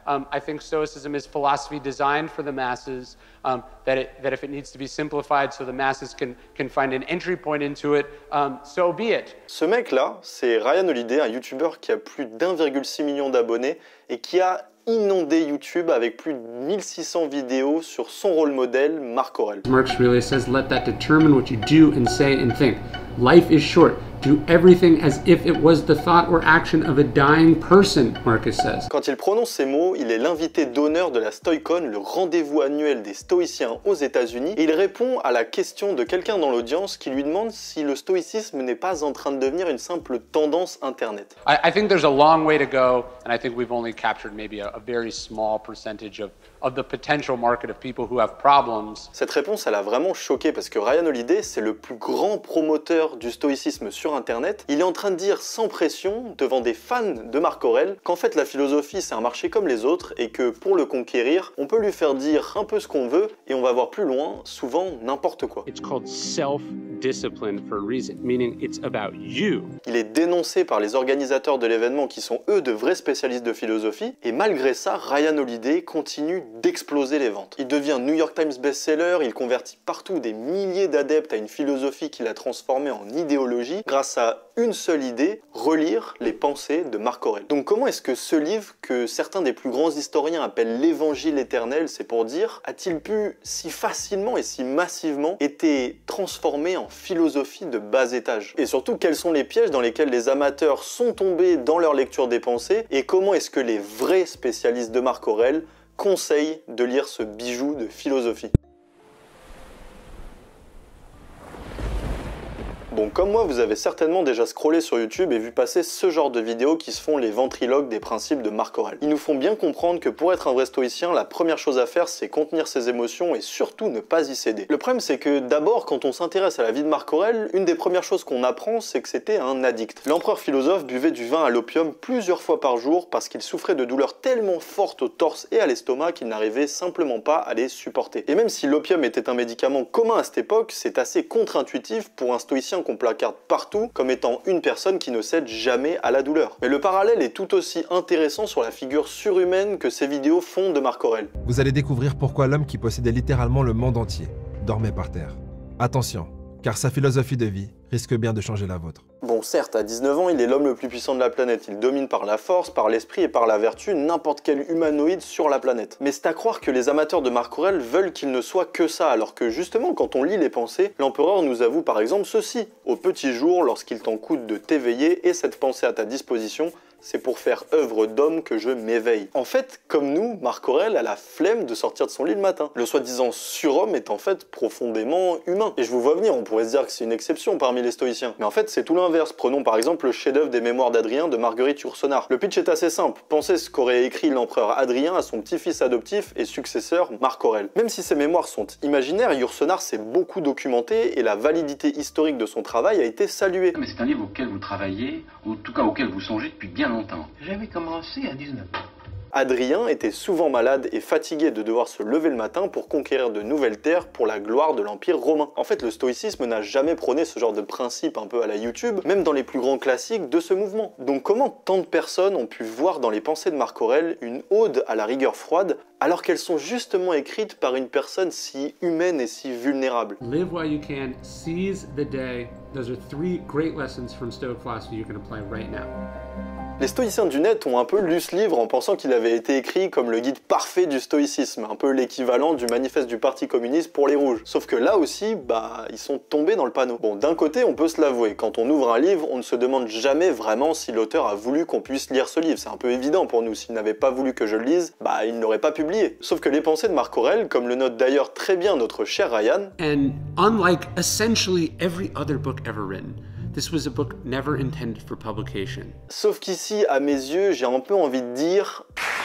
I think Stoicism is philosophy designed for the masses, that if it needs to be simplified so the masses can find an entry point into it, so be it. Ce mec-là, c'est Ryan Holiday, un YouTuber qui a plus d'1,6 million d'abonnés et qui a inondé YouTube avec plus de 1600 vidéos sur son rôle modèle, Marc Aurèle. Marx really says, let that determine what you do and say and think. Life is short. Do everything as if it was the thought or action of a dying person, Marcus says. Quand il prononce ces mots, il est l'invité d'honneur de la Stoicon, le rendez-vous annuel des stoïciens aux États-Unis, et il répond à la question de quelqu'un dans l'audience qui lui demande si le stoïcisme n'est pas en train de devenir une simple tendance internet. I think there's a long way to go, and I think we've only captured maybe a very small percentage of the potential market of people who have problems. Cette réponse, elle a vraiment choqué parce que Ryan Holiday, c'est le plus grand promoteur du stoïcisme sur Internet. Il est en train de dire sans pression, devant des fans de Marc Aurèle, qu'en fait la philosophie c'est un marché comme les autres et que pour le conquérir, on peut lui faire dire un peu ce qu'on veut et on va voir plus loin, souvent n'importe quoi. It's called self-discipline for a reason, meaning it's about you. Il est dénoncé par les organisateurs de l'événement qui sont eux de vrais spécialistes de philosophie et malgré ça, Ryan Holiday continue d'exploser les ventes. Il devient New York Times best-seller, il convertit partout des milliers d'adeptes à une philosophie qu'il a transformée en idéologie grâce à une seule idée, relire les pensées de Marc Aurèle. Donc comment est-ce que ce livre, que certains des plus grands historiens appellent l'évangile éternel, c'est pour dire, a-t-il pu si facilement et si massivement été transformé en philosophie de bas étage? Et surtout, quels sont les pièges dans lesquels les amateurs sont tombés dans leur lecture des pensées et comment est-ce que les vrais spécialistes de Marc Aurèle conseillent de lire ce bijou de philosophie? Bon, comme moi, vous avez certainement déjà scrollé sur YouTube et vu passer ce genre de vidéos qui se font les ventriloques des principes de Marc Aurèle. Ils nous font bien comprendre que pour être un vrai stoïcien, la première chose à faire, c'est contenir ses émotions et surtout ne pas y céder. Le problème, c'est que d'abord, quand on s'intéresse à la vie de Marc Aurèle, une des premières choses qu'on apprend, c'est que c'était un addict. L'empereur philosophe buvait du vin à l'opium plusieurs fois par jour parce qu'il souffrait de douleurs tellement fortes au torse et à l'estomac qu'il n'arrivait simplement pas à les supporter. Et même si l'opium était un médicament commun à cette époque, c'est assez contre-intuitif pour un stoïcien qu'on placarde partout comme étant une personne qui ne cède jamais à la douleur. Mais le parallèle est tout aussi intéressant sur la figure surhumaine que ces vidéos font de Marc Aurèle. Vous allez découvrir pourquoi l'homme qui possédait littéralement le monde entier dormait par terre. Attention, car sa philosophie de vie risque bien de changer la vôtre. Bon, certes, à 19 ans, il est l'homme le plus puissant de la planète. Il domine par la force, par l'esprit et par la vertu n'importe quel humanoïde sur la planète. Mais c'est à croire que les amateurs de Marc Aurèle veulent qu'il ne soit que ça, alors que justement, quand on lit les pensées, l'empereur nous avoue par exemple ceci. Au petit jour, lorsqu'il t'en coûte de t'éveiller et cette pensée à ta disposition, c'est pour faire œuvre d'homme que je m'éveille. En fait, comme nous, Marc Aurèle a la flemme de sortir de son lit le matin. Le soi-disant surhomme est en fait profondément humain. Et je vous vois venir, on pourrait se dire que c'est une exception parmi les stoïciens. Mais en fait, c'est tout l'inverse. Prenons par exemple le chef-d'œuvre des Mémoires d'Adrien de Marguerite Yourcenar. Le pitch est assez simple. Pensez ce qu'aurait écrit l'empereur Adrien à son petit-fils adoptif et successeur Marc Aurèle. Même si ces mémoires sont imaginaires, Yourcenar s'est beaucoup documenté et la validité historique de son travail a été saluée. Mais c'est un livre auquel vous travaillez, ou en tout cas auquel vous songez depuis bien longtemps. J'avais commencé à 19 ans. Adrien était souvent malade et fatigué de devoir se lever le matin pour conquérir de nouvelles terres pour la gloire de l'Empire romain. En fait, le stoïcisme n'a jamais prôné ce genre de principe un peu à la YouTube, même dans les plus grands classiques de ce mouvement. Donc comment tant de personnes ont pu voir dans les pensées de Marc Aurèle une ode à la rigueur froide, alors qu'elles sont justement écrites par une personne si humaine et si vulnérable? Live while you can, seize the day. Those are 3 great lessons from Stoic philosophy you can apply right now. Les stoïciens du net ont un peu lu ce livre en pensant qu'il avait été écrit comme le guide parfait du stoïcisme, un peu l'équivalent du manifeste du Parti communiste pour les rouges. Sauf que là aussi, ils sont tombés dans le panneau. Bon, d'un côté, on peut se l'avouer, quand on ouvre un livre, on ne se demande jamais vraiment si l'auteur a voulu qu'on puisse lire ce livre. C'est un peu évident pour nous, s'il n'avait pas voulu que je le lise, il ne l'aurait pas publié. Sauf que les pensées de Marc Aurèle, comme le note d'ailleurs très bien notre cher Ryan, and unlike essentially every other book ever written, this was a book never intended for publication. Sauf qu'ici, à mes yeux, j'ai un peu envie de dire...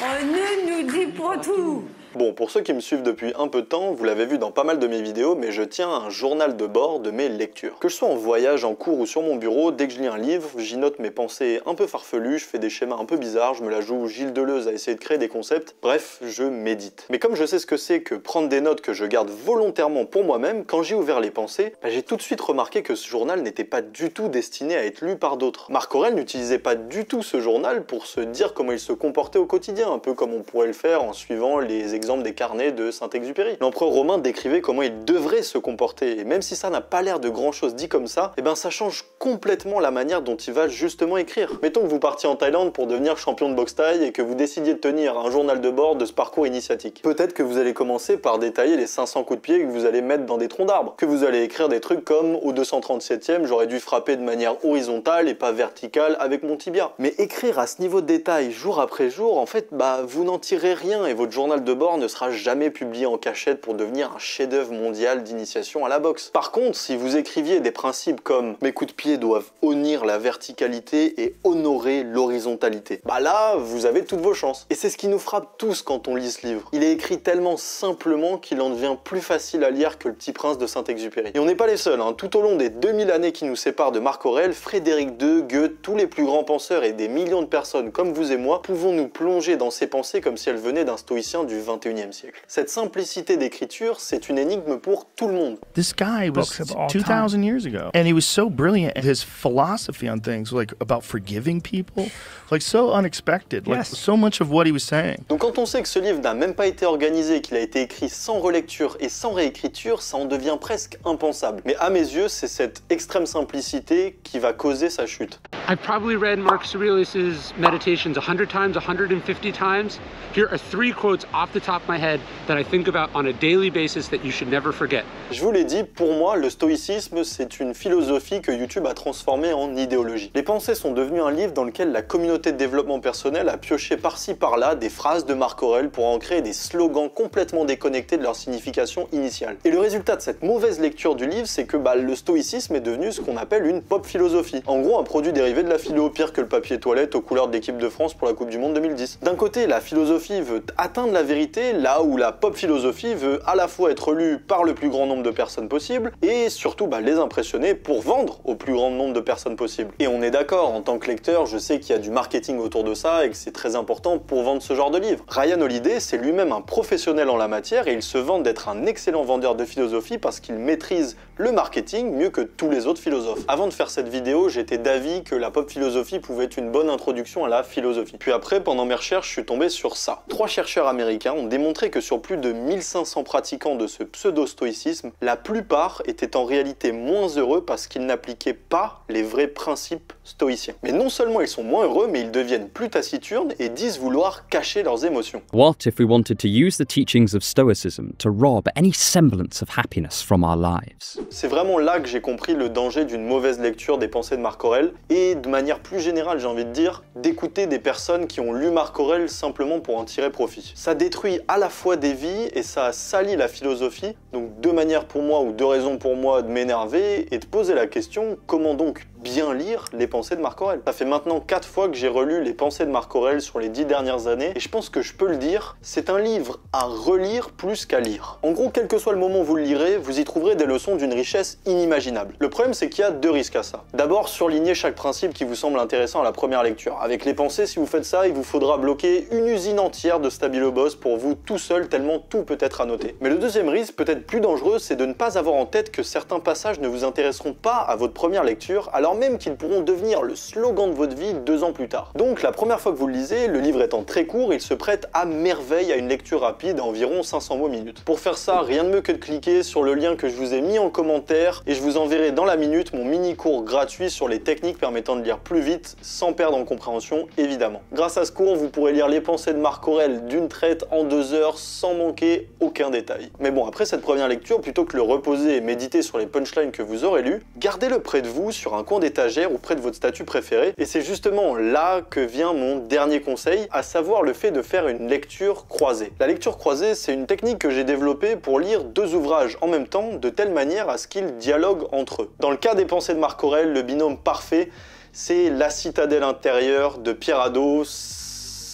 Oh, ne nous dis pas tout! Bon, pour ceux qui me suivent depuis un peu de temps, vous l'avez vu dans pas mal de mes vidéos, mais je tiens un journal de bord de mes lectures. Que je sois en voyage, en cours ou sur mon bureau, dès que je lis un livre, j'y note mes pensées un peu farfelues, je fais des schémas un peu bizarres, je me la joue Gilles Deleuze à essayer de créer des concepts, bref, je médite. Mais comme je sais ce que c'est que prendre des notes que je garde volontairement pour moi-même, quand j'ai ouvert les pensées, j'ai tout de suite remarqué que ce journal n'était pas du tout destiné à être lu par d'autres. Marc Aurèle n'utilisait pas du tout ce journal pour se dire comment il se comportait au quotidien, un peu comme on pourrait le faire en suivant les exemples des carnets de Saint-Exupéry. L'empereur romain décrivait comment il devrait se comporter, et même si ça n'a pas l'air de grand chose dit comme ça, et ben ça change complètement la manière dont il va justement écrire. Mettons que vous partiez en Thaïlande pour devenir champion de boxe thaï et que vous décidiez de tenir un journal de bord de ce parcours initiatique. Peut-être que vous allez commencer par détailler les 500 coups de pied que vous allez mettre dans des troncs d'arbres, que vous allez écrire des trucs comme au 237e, j'aurais dû frapper de manière horizontale et pas verticale avec mon tibia. Mais écrire à ce niveau de détail jour après jour, en fait, vous n'en tirez rien et votre journal de bord ne sera jamais publié en cachette pour devenir un chef-d'œuvre mondial d'initiation à la boxe. Par contre, si vous écriviez des principes comme mes coups de pied doivent honnir la verticalité et honorer l'horizontalité, là, vous avez toutes vos chances. Et c'est ce qui nous frappe tous quand on lit ce livre. Il est écrit tellement simplement qu'il en devient plus facile à lire que Le Petit Prince de Saint-Exupéry. Et on n'est pas les seuls, hein. Tout au long des 2000 années qui nous séparent de Marc Aurèle, Frédéric II, Goethe, tous les plus grands penseurs et des millions de personnes comme vous et moi pouvons nous plonger dans ses pensées comme si elles venaient d'un stoïcien du 21e siècle. Cette simplicité d'écriture, c'est une énigme pour tout le monde. This guy was 2000 years ago, and he was so brilliant. His philosophy on things, like about forgiving people, like so unexpected, like so much of what he was saying. Donc quand on sait que ce livre n'a même pas été organisé, qu'il a été écrit sans relecture et sans réécriture, ça en devient presque impensable. Mais à mes yeux, c'est cette extrême simplicité qui va causer sa chute. I've probably read Marcus Aurelius's Meditations 100 times, 150 times. Here are 3 quotes off the top of my head that I think about on a daily basis that you should never forget. Je vous l'ai dit, pour moi, le stoïcisme, c'est une philosophie que YouTube a transformée en idéologie. Les pensées sont devenues un livre dans lequel la communauté de développement personnel a pioché par-ci par-là des phrases de Marc Aurèle pour en créer des slogans complètement déconnectés de leur signification initiale. Et le résultat de cette mauvaise lecture du livre, c'est que le stoïcisme est devenu ce qu'on appelle une pop philosophie. En gros, un produit dérivé de la philo, pire que le papier toilette aux couleurs de l'équipe de France pour la Coupe du Monde 2010. D'un côté, la philosophie veut atteindre la vérité, là où la pop philosophie veut à la fois être lue par le plus grand nombre de personnes possible et surtout les impressionner pour vendre au plus grand nombre de personnes possible. Et on est d'accord, en tant que lecteur, je sais qu'il y a du marketing autour de ça et que c'est très important pour vendre ce genre de livre. Ryan Holiday, c'est lui-même un professionnel en la matière et il se vante d'être un excellent vendeur de philosophie parce qu'il maîtrise le marketing mieux que tous les autres philosophes. Avant de faire cette vidéo, j'étais d'avis que la pop philosophie pouvait être une bonne introduction à la philosophie. Puis après, pendant mes recherches, je suis tombé sur ça. 3 chercheurs américains ont démontré que sur plus de 1500 pratiquants de ce pseudo-stoïcisme, la plupart étaient en réalité moins heureux parce qu'ils n'appliquaient pas les vrais principes stoïciens. Mais non seulement ils sont moins heureux, mais ils deviennent plus taciturnes et disent vouloir cacher leurs émotions. What if we wanted to use the teachings of Stoicism to rob any semblance of happiness from our lives? C'est vraiment là que j'ai compris le danger d'une mauvaise lecture des pensées de Marc Aurèle et de manière plus générale, j'ai envie de dire, d'écouter des personnes qui ont lu Marc Aurèle simplement pour en tirer profit. Ça détruit à la fois des vies et ça salit la philosophie, donc 2 manières pour moi ou 2 raisons pour moi de m'énerver et de poser la question comment donc bien lire les pensées de Marc Aurèle. Ça fait maintenant 4 fois que j'ai relu les pensées de Marc Aurèle sur les 10 dernières années et je pense que je peux le dire, c'est un livre à relire plus qu'à lire. En gros, quel que soit le moment où vous le lirez, vous y trouverez des leçons d'une richesse inimaginable. Le problème, c'est qu'il y a 2 risques à ça. D'abord, surligner chaque principe qui vous semble intéressant à la première lecture. Avec les pensées, si vous faites ça, il vous faudra bloquer une usine entière de Stabilo Boss pour vous tout seul, tellement tout peut être annoté. Mais le deuxième risque, peut-être plus dangereux, c'est de ne pas avoir en tête que certains passages ne vous intéresseront pas à votre première lecture, alors même qu'ils pourront devenir le slogan de votre vie 2 ans plus tard. Donc la première fois que vous le lisez, le livre étant très court, il se prête à merveille à une lecture rapide à environ 500 mots minute. Pour faire ça, rien de mieux que de cliquer sur le lien que je vous ai mis en commentaire et je vous enverrai dans la minute mon mini cours gratuit sur les techniques permettant de lire plus vite sans perdre en compréhension évidemment. Grâce à ce cours, vous pourrez lire les pensées de Marc Aurèle d'une traite en 2 heures sans manquer aucun détail. Mais bon, après cette première lecture, plutôt que le reposer et méditer sur les punchlines que vous aurez lus, gardez-le près de vous sur un coin d'étagère ou près de votre statue préférée et c'est justement là que vient mon dernier conseil, à savoir le fait de faire une lecture croisée. La lecture croisée, c'est une technique que j'ai développée pour lire 2 ouvrages en même temps de telle manière à ce qu'ils dialoguent entre eux. Dans le cas des pensées de Marc Aurèle, le binôme parfait, c'est La citadelle intérieure de Pierre Hadot.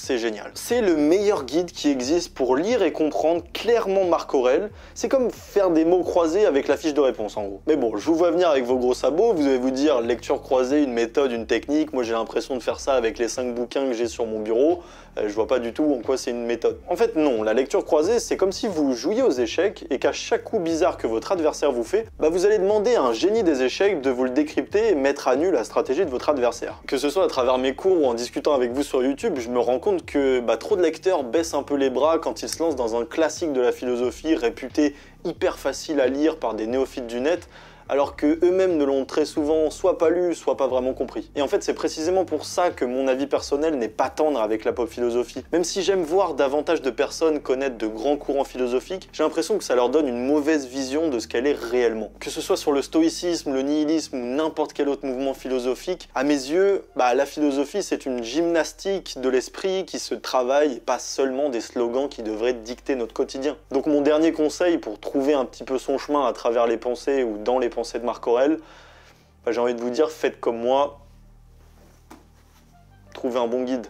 c'est génial. C'est le meilleur guide qui existe pour lire et comprendre clairement Marc Aurèle. C'est comme faire des mots croisés avec la fiche de réponse en gros. Mais bon, je vous vois venir avec vos gros sabots, vous allez vous dire lecture croisée, une méthode, une technique. Moi j'ai l'impression de faire ça avec les 5 bouquins que j'ai sur mon bureau. Je vois pas du tout en quoi c'est une méthode. En fait non, la lecture croisée c'est comme si vous jouiez aux échecs et qu'à chaque coup bizarre que votre adversaire vous fait, vous allez demander à un génie des échecs de vous le décrypter et mettre à nu la stratégie de votre adversaire. Que ce soit à travers mes cours ou en discutant avec vous sur YouTube, je me rends compte que trop de lecteurs baissent un peu les bras quand ils se lancent dans un classique de la philosophie réputé hyper facile à lire par des néophytes du net, alors que eux-mêmes ne l'ont très souvent soit pas lu, soit pas vraiment compris. Et en fait, c'est précisément pour ça que mon avis personnel n'est pas tendre avec la pop philosophie. Même si j'aime voir davantage de personnes connaître de grands courants philosophiques, j'ai l'impression que ça leur donne une mauvaise vision de ce qu'elle est réellement. Que ce soit sur le stoïcisme, le nihilisme ou n'importe quel autre mouvement philosophique, à mes yeux, la philosophie c'est une gymnastique de l'esprit qui se travaille et pas seulement des slogans qui devraient dicter notre quotidien. Donc mon dernier conseil pour trouver un petit peu son chemin à travers les pensées ou dans les pensées de Marc Aurèle, j'ai envie de vous dire, faites comme moi, trouvez un bon guide.